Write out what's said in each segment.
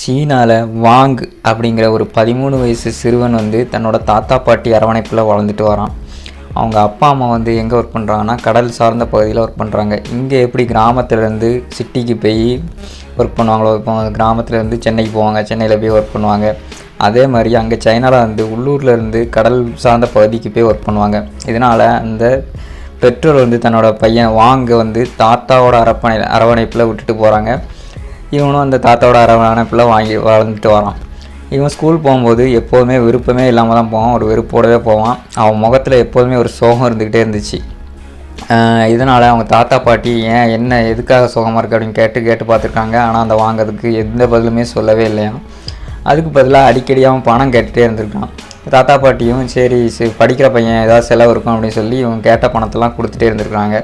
சீனாவில் வாங் அப்படிங்கிற ஒரு 13 வயசு சிறுவன் வந்து தன்னோட தாத்தா பாட்டி அரவணைப்பில் வளர்ந்துட்டு வரான். அவங்க அப்பா அம்மா வந்து எங்கே ஒர்க் பண்ணுறாங்கன்னா கடல் சார்ந்த பகுதியில் ஒர்க் பண்ணுறாங்க. இங்கே எப்படி கிராமத்துலேருந்து சிட்டிக்கு போய் ஒர்க் பண்ணுவாங்களோ, இப்போ கிராமத்துலேருந்து சென்னைக்கு போவாங்க, சென்னையில் போய் ஒர்க் பண்ணுவாங்க. அதே மாதிரி அங்கே சைனாவில் வந்து உள்ளூர்லேருந்து கடல் சார்ந்த பகுதிக்கு போய் ஒர்க் பண்ணுவாங்க. இதனால் அந்த பெற்றோர் வந்து தன்னோட பையன் வாங்க வந்து தாத்தாவோட அரவணைப்பில் விட்டுட்டு போகிறாங்க. இவனும் அந்த தாத்தாவோட அரவணைப்பில் வளர்ந்துட்டு வரான். இவன் ஸ்கூல் போகும்போது எப்போதுமே விருப்பமே இல்லாமல் தான் போவான், ஒரு வெறுப்போடவே போவான். அவன் முகத்தில் எப்போதுமே ஒரு சோகம் இருந்துக்கிட்டே இருந்துச்சு. இதனால் அவங்க தாத்தா பாட்டி என்ன எதுக்காக சோகமாக இருக்குது அப்படின்னு கேட்டு பார்த்துருக்காங்க. ஆனால் அந்த வாங்கிறதுக்கு எந்த பதிலுமே சொல்லவே இல்லையாம். அதுக்கு பதிலாக அடிக்கடி அவன் பணம் கேட்டுகிட்டே இருந்திருக்கான். தாத்தா பாட்டியும் சரி படிக்கிற பையன் ஏதாவது செலவு இருக்கும் அப்படின்னு சொல்லி இவன் கேட்ட பணத்தெல்லாம் கொடுத்துட்டே இருந்திருக்காங்க.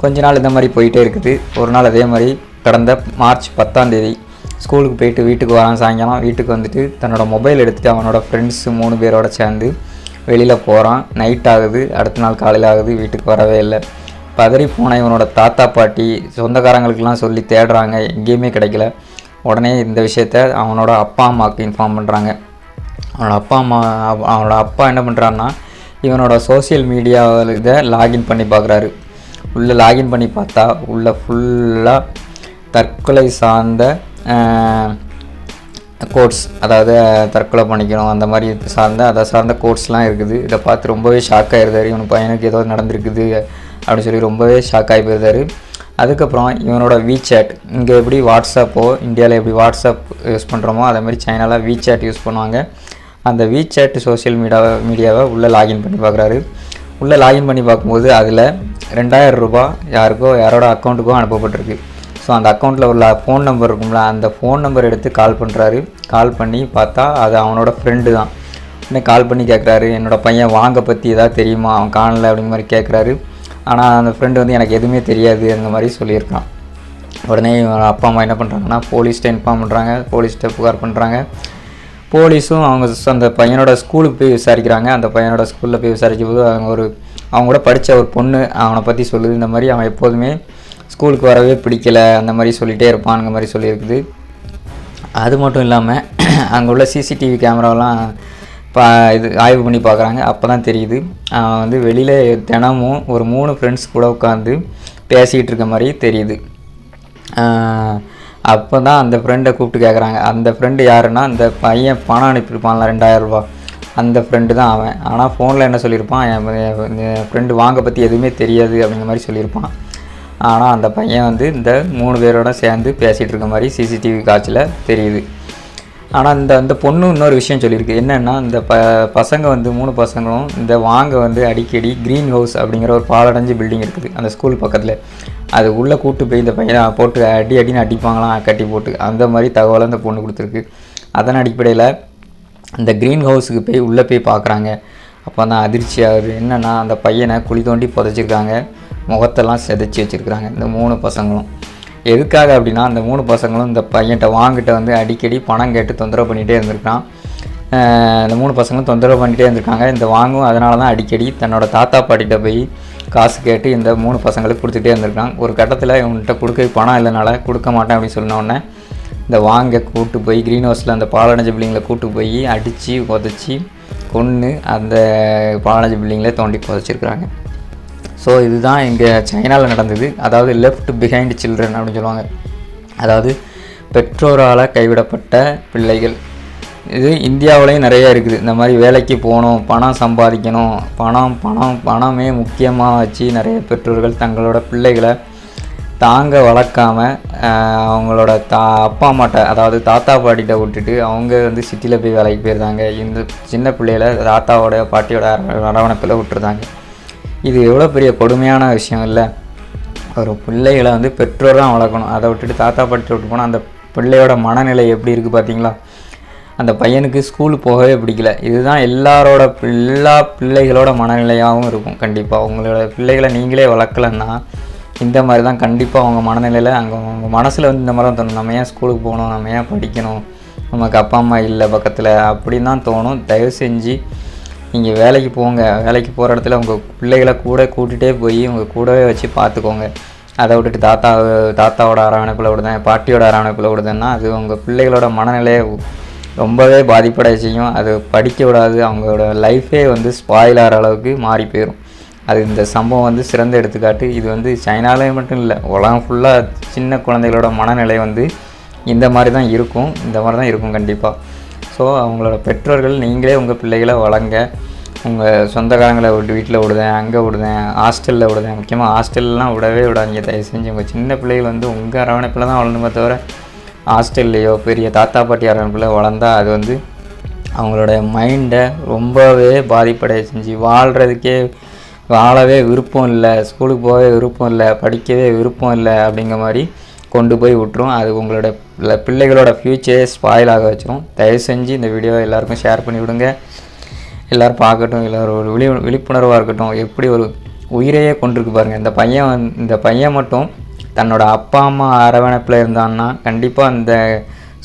கொஞ்ச நாள் இந்த மாதிரி போயிட்டே இருக்குது. ஒரு நாள் அதே மாதிரி கடந்த மார்ச் 10 ஸ்கூலுக்கு போயிட்டு வீட்டுக்கு வரான். சாயங்காலம் வீட்டுக்கு வந்துட்டு தன்னோட மொபைல் எடுத்துகிட்டு அவனோட ஃப்ரெண்ட்ஸு 3 பேரோட சேர்ந்து வெளியில் போகிறான். நைட் ஆகுது, அடுத்த நாள் காலையில் ஆகுது, வீட்டுக்கு வரவே இல்லை. பதறி போன இவனோட தாத்தா பாட்டி சொந்தக்காரங்களுக்கெல்லாம் சொல்லி தேடுறாங்க, எங்கேயுமே கிடைக்கல. உடனே இந்த விஷயத்த அவனோட அப்பா அம்மாவுக்கு இன்ஃபார்ம் பண்ணுறாங்க. அவனோட அப்பா என்ன பண்ணுறாருன்னா இவனோட சோசியல் மீடியாவில் இதை லாகின் பண்ணி பார்க்குறாரு. உள்ளே லாகின் பண்ணி பார்த்தா உள்ளே ஃபுல்லாக தற்கொலை சார்ந்த கோட்ஸ், அதாவது தற்கொலை பண்ணிக்கணும் அந்த மாதிரி அதை சார்ந்த கோட்ஸ்லாம் இருக்குது. இதை பார்த்து ரொம்பவே ஷாக் ஆகிருந்தார். இவனுக்கு பையனுக்கு ஏதோ நடந்திருக்குது அப்படின்னு சொல்லி ரொம்பவே ஷாக் ஆகி போயிருந்தார். அதுக்கப்புறம் இவனோட வீசாட், இங்கே எப்படி வாட்ஸ்அப்போ இந்தியாவில் எப்படி வாட்ஸ்அப் யூஸ் பண்ணுறோமோ அதே மாதிரி சைனாவில் வீசாட் யூஸ் பண்ணுவாங்க. அந்த வீசாட் சோஷியல் மீடியாவை உள்ளே லாகின் பண்ணி பார்க்குறாரு. உள்ளே லாகின் பண்ணி பார்க்கும்போது அதில் 2000 ரூபா யாரோட அக்கௌண்ட்டுக்கோ அனுப்பப்பட்டிருக்கு. ஸோ அந்த அக்கௌண்ட்டில் உள்ள ஃபோன் நம்பர் இருக்கும்ல, அந்த ஃபோன் நம்பர் எடுத்து கால் பண்ணுறாரு. கால் பண்ணி பார்த்தா அது அவனோட ஃப்ரெண்டு தான். உடனே கால் பண்ணி கேட்குறாரு, என்னோடய பையன் வாங்க பற்றி எதாவது தெரியுமா, அவன் காணலை அப்படிங்கிற மாதிரி கேட்குறாரு. ஆனால் அந்த ஃப்ரெண்டு வந்து எனக்கு எதுவுமே தெரியாது அந்த மாதிரி சொல்லியிருக்கான். உடனே அப்பா அம்மா என்ன பண்ணுறாங்கன்னா போலீஸ்கிட்ட இன்ஃபார்ம் பண்ணுறாங்க. போலீஸ்கிட்ட புகார் பண்ணுறாங்க. போலீஸும் அந்த பையனோட ஸ்கூலுக்கு போய் விசாரிக்கிறாங்க. அந்த பையனோட ஸ்கூலில் போய் விசாரிக்கும் போது அவங்க கூட படித்த ஒரு பொண்ணு அவனை பற்றி சொல்லுது. இந்த மாதிரி அவன் எப்போதுமே ஸ்கூலுக்கு வரவே பிடிக்கலை, அந்த மாதிரி சொல்லிகிட்டே இருப்பானுங்க மாதிரி சொல்லியிருக்குது. அது மட்டும் இல்லாமல் அங்கே உள்ள சிசிடிவி கேமராவெலாம் ஆய்வு பண்ணி பார்க்குறாங்க. அப்போ தான் தெரியுது அவன் வந்து வெளியில் தினமும் ஒரு 3 ஃப்ரெண்ட்ஸ் கூட உட்காந்து பேசிக்கிட்டு இருக்க மாதிரி தெரியுது. அப்போ தான் அந்த ஃப்ரெண்டை கூப்பிட்டு கேட்குறாங்க. அந்த ஃப்ரெண்டு யாருன்னா அந்த பையன் பணம் அனுப்பியிருப்பான்ல 2000 ரூபா, அந்த ஃப்ரெண்டு தான் அவன். ஆனால் ஃபோனில் என்ன சொல்லியிருப்பான், என் ஃப்ரெண்டு வாங்க பற்றி எதுவுமே தெரியாது அப்படிங்கிற மாதிரி சொல்லியிருப்பான். ஆனால் அந்த பையன் வந்து இந்த 3 பேரோட சேர்ந்து பேசிகிட்டு இருக்க மாதிரி சிசிடிவி காட்சியில் தெரியுது. ஆனால் அந்த பொண்ணு இன்னொரு விஷயம் சொல்லியிருக்கு. என்னென்னா இந்த பசங்க வந்து 3 பசங்களும் இந்த வாங்க வந்து அடிக்கடி க்ரீன் ஹவுஸ் அப்படிங்கிற ஒரு பாலடைஞ்சு பில்டிங் இருக்குது அந்த ஸ்கூல் பக்கத்தில். அது உள்ளே கூப்பிட்டு போய் இந்த பையனை போட்டு அடின்னு அடிப்பாங்களாம் கட்டி போட்டு, அந்த மாதிரி தகவலை அந்த பொண்ணு கொடுத்துருக்கு. அதன் அடிப்படையில் இந்த க்ரீன் ஹவுஸுக்கு போய் உள்ளே போய் பார்க்குறாங்க. அப்போ தான் அதிர்ச்சி ஆகுது. என்னென்னா அந்த பையனை குழி தோண்டி புதைச்சிருக்காங்க, முகத்தெல்லாம் செதைச்சி வச்சுருக்குறாங்க இந்த 3 பசங்களும். எதுக்காக அப்படின்னா அந்த 3 பசங்களும் இந்த பையன்கிட்ட வாங்கிட்ட வந்து அடிக்கடி பணம் கேட்டு தொந்தரவு பண்ணிகிட்டே இருந்திருக்கான். இந்த 3 பசங்களும் தொந்தரவு பண்ணிகிட்டே இருந்திருக்காங்க. இந்த வாங்கும் அதனால தான் அடிக்கடி தன்னோட தாத்தா பாட்டிகிட்ட போய் காசு கேட்டு இந்த 3 பசங்களுக்கு கொடுத்துட்டே இருந்திருக்கான். ஒரு கட்டத்தில் இவன்கிட்ட கொடுக்க பணம் இல்லைனால கொடுக்க மாட்டேன் அப்படின்னு சொன்னோடனே இந்த வாங்க கூப்பிட்டு போய் க்ரீன் ஹவுஸில் அந்த பாலடைஞ்ச பில்டிங்கில் கூப்பிட்டு போய் அடித்து புதைச்சி கொன்று அந்த பாலடைஞ்ச பில்டிங்கில் தோண்டி புதைச்சிருக்கிறாங்க. ஸோ இதுதான் இங்கே சைனாவில் நடந்தது. அதாவது லெஃப்ட் பிஹைண்ட் சில்ட்ரன் அப்படின்னு சொல்லுவாங்க. அதாவது பெற்றோரால் கைவிடப்பட்ட பிள்ளைகள். இது இந்தியாவிலையும் நிறையா இருக்குது. இந்த மாதிரி வேலைக்கு போகணும், பணம் சம்பாதிக்கணும், பணமே முக்கியமாக வச்சு நிறைய பெற்றோர்கள் தங்களோட பிள்ளைகளை தாங்க வளர்க்காமல் அவங்களோட அப்பா அம்மாட்ட, அதாவது தாத்தா பாட்டிகிட்ட விட்டுட்டு அவங்க வந்து சிட்டியில் போய் வேலைக்கு போயிருந்தாங்க. இந்த சின்ன பிள்ளைகளை தாத்தாவோட பாட்டியோட அரவணைப்பில் விட்டுருந்தாங்க. இது எவ்வளோ பெரிய கொடுமையான விஷயம் இல்லை? ஒரு பிள்ளைகளை வந்து பெற்றோர் தான் வளர்க்கணும், அதை விட்டுட்டு தாத்தா பாட்டிகிட்ட விட்டு போனால் அந்த பிள்ளையோட மனநிலை எப்படி இருக்குது பார்த்தீங்களா? அந்த பையனுக்கு ஸ்கூலுக்கு போகவே பிடிக்கல. இதுதான் எல்லா பிள்ளைகளோட மனநிலையாகவும் இருக்கும். கண்டிப்பாக உங்களோட பிள்ளைகளை நீங்களே வளர்க்கலன்னா இந்த மாதிரி தான் கண்டிப்பாக அவங்க மனநிலையில் அவங்க மனசில் வந்து இந்த மாதிரி தான் தோணும். நம்ம ஏன் ஸ்கூலுக்கு போகணும், நம்ம ஏன் படிக்கணும், நமக்கு அப்பா அம்மா இல்லை பக்கத்தில் அப்படின்னு தான் தோணும். தயவு செஞ்சு நீங்கள் வேலைக்கு போங்க. வேலைக்கு போகிற இடத்துல உங்கள் பிள்ளைகளை கூட கூட்டிகிட்டே போய் உங்கள் கூடவே வச்சு பார்த்துக்கோங்க. அதை விட்டுட்டு தாத்தாவோட அரவணைப்பில் விடுதேன், பாட்டியோட அரவணைப்பில் விடுதேன்னா அது உங்கள் பிள்ளைகளோட மனநிலையை ரொம்பவே பாதிப்படைய செய்யும். அது படிக்க விடாது, அவங்களோட லைஃபே வந்து ஸ்பாயில் ஆகிற அளவுக்கு மாறி போயிடும். அது இந்த சம்பவம் வந்து சிறந்த எடுத்துக்காட்டு. இது வந்து சைனாலே மட்டும் இல்லை, உலகம் ஃபுல்லாக சின்ன குழந்தைகளோட மனநிலை வந்து இந்த மாதிரி தான் இருக்கும், இந்த மாதிரி தான் இருக்கும் கண்டிப்பாக. ஸோ அவங்களோட பெற்றோர்கள் நீங்களே உங்கள் பிள்ளைகளை வளங்க. உங்கள் சொந்தக்காரங்களை வீட்டில் விடுதேன், அங்கே விடுதேன், ஹாஸ்டலில் விடுதேன். முக்கியமாக ஹாஸ்டல்லாம் விடவே விடாதீங்க தயவு செஞ்சு. உங்கள் சின்ன பிள்ளைகள் வந்து உங்கள் அரவணைப்பில் தான் வளரணுமே தவிர ஹாஸ்டல்லையோ பெரிய தாத்தா பாட்டி அரவணைப்பில் வளர்ந்தால் அது வந்து அவங்களோட மைண்டை ரொம்பவே பாதிப்படைய செஞ்சு வாழவே விருப்பம் இல்லை, ஸ்கூலுக்கு போகவே விருப்பம் இல்லை, படிக்கவே விருப்பம் இல்லை அப்படிங்கிற மாதிரி கொண்டு போய் விட்டுரும். அது உங்களோட பிள்ளைகளோட ஃப்யூச்சரே ஸ்பாயில் ஆக வச்சிடும். தயவு செஞ்சு இந்த வீடியோவை எல்லாருக்கும் ஷேர் பண்ணி விடுங்க, எல்லோரும் பார்க்கட்டும், எல்லோரும் ஒரு விழிப்புணர்வாக இருக்கட்டும். எப்படி ஒரு உயிரையே கொண்டிருக்கு பாருங்கள். இந்த பையன் மட்டும் தன்னோட அப்பா அம்மா அரவணைப்பில் இருந்தான்னா கண்டிப்பாக அந்த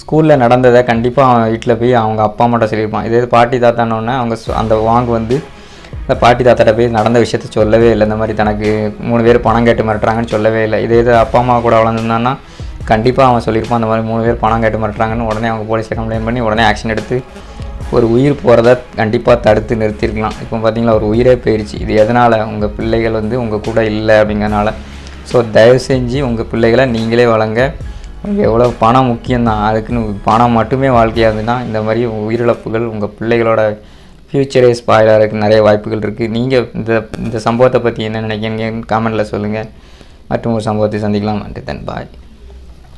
ஸ்கூலில் நடந்ததை கண்டிப்பாக அவன் வீட்டில் போய் அவங்க அப்பா அம்மாட்ட சொல்லியிருப்பான். இதே பாட்டி தாத்தானோடனே அவங்க அந்த வாங்கு வந்து இந்த பாட்டி தாத்தாட்ட போய் நடந்த விஷயத்த சொல்லவே இல்லை. இந்த மாதிரி தனக்கு 3 பேர் பணம் கேட்டு மிரட்டுறாங்கன்னு சொல்லவே இல்லை. இதே அப்பா அம்மா கூட வளர்ந்துருந்தான்னா கண்டிப்பாக அவன் சொல்லியிருப்பான், அந்த மாதிரி 3 பேர் பணம் கேட்டு மிரட்டுறாங்கன்னு. உடனே அவங்க போலீஸை கம்ப்ளைண்ட் பண்ணி உடனே ஆக்ஷன் எடுத்து ஒரு உயிர் போகிறத கண்டிப்பாக தடுத்து நிறுத்திருக்கலாம். இப்போ பார்த்திங்களா, ஒரு உயிரே போயிடுச்சு. இது எதனால்? உங்கள் பிள்ளைகள் வந்து உங்கள் கூட இல்லை அப்படிங்கிறனால. ஸோ தயவு செஞ்சு உங்கள் பிள்ளைகளை நீங்களே வளங்க. எவ்வளோ பணம் முக்கியம்தான், அதுக்குன்னு பணம் மட்டுமே வாழ்க்கையாக இருந்துன்னா இந்த மாதிரி உயிரிழப்புகள் உங்கள் பிள்ளைகளோட ஃப்யூச்சரே ஸ்பாயில் ஆகிறதுக்கு நிறைய வாய்ப்புகள் இருக்குது. நீங்கள் இந்த சம்பவத்தை பற்றி என்ன நினைக்கிறீங்க கமெண்ட்டில் சொல்லுங்கள். மற்றும் ஒரு சம்பவத்தை சந்திக்கலாம். நன்றி, பாய்.